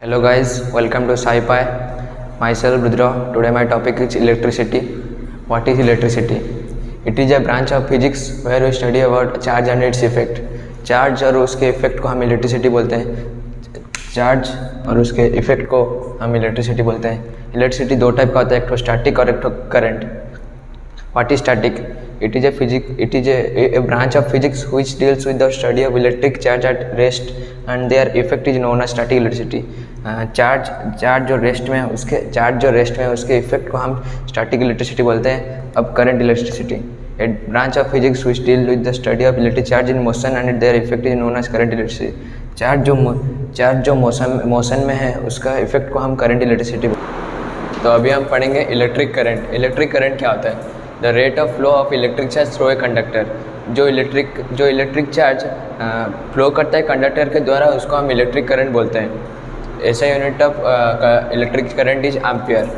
Hello guys, welcome to SciPy. Myself Rudra. Today my topic is electricity. What is electricity? It is a branch of physics where we study about charge and its effect. Charge और उसके effect को हम electricity बोलते हैं। Charge और उसके effect को हम इलेक्ट्रिसिटी बोलते हैं। इलेक्ट्रिसिटी दो टाइप का होता है, एक तो स्टैटिक और एक तो current. What is static? It is a branch of physics which deals with the study of electric charge at rest and their effect is known as static electricity. Charge जो rest में है उसके effect को हम static electricity बोलते हैं। अब current electricity, a branch of physics which deals with the study of electric charge in motion and their effect is known as current electricity. Charge जो मोशन में है उसका इफेक्ट को हम करंट इलेक्ट्रिसिटी बोलते हैं। तो अभी हम पढ़ेंगे इलेक्ट्रिक करंट। इलेक्ट्रिक करंट क्या होता है? The rate of flow of electric charge through a conductor. जो इलेक्ट्रिक चार्ज फ्लो करता है कंडक्टर के द्वारा, उसको हम इलेक्ट्रिक करंट बोलते हैं। ऐसा unit of electric current is ampere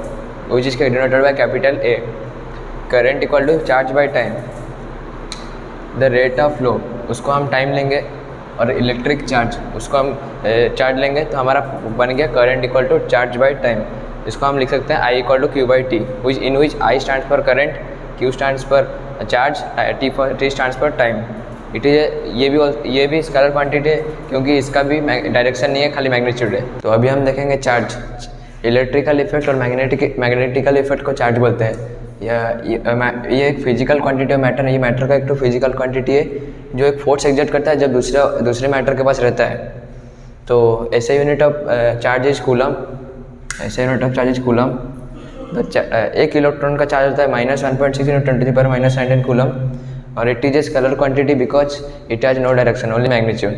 which is denoted by capital A. Current equal to charge by time. The rate of flow उसको हम टाइम लेंगे और इलेक्ट्रिक चार्ज उसको हम चार्ज लेंगे, तो हमारा बन गया current equal to charge by time. इसको हम लिख सकते हैं I equal to Q by T, in which I stands for current, Q stands for charge, T stands for time. ये भी स्केलर क्वांटिटी है क्योंकि इसका भी डायरेक्शन नहीं है, खाली मैग्नीट्यूड है। तो अभी हम देखेंगे चार्ज। इलेक्ट्रिकल इफेक्ट और मैग्नेटिकल इफेक्ट को चार्ज बोलते हैं। ये एक फिजिकल क्वांटिटी ऑफ मैटर है। ये मैटर का एक तो फिजिकल क्वांटिटी है जो एक फोर्स एग्जर्ट करता है जब दूसरे मैटर के पास रहता है। तो ऐसे unit of charge is coulomb. एक इलेक्ट्रॉन का चार्ज होता है -1.6 × 10⁻⁻⁹ कूलम और it is a scalar quantity because it has no direction, only magnitude.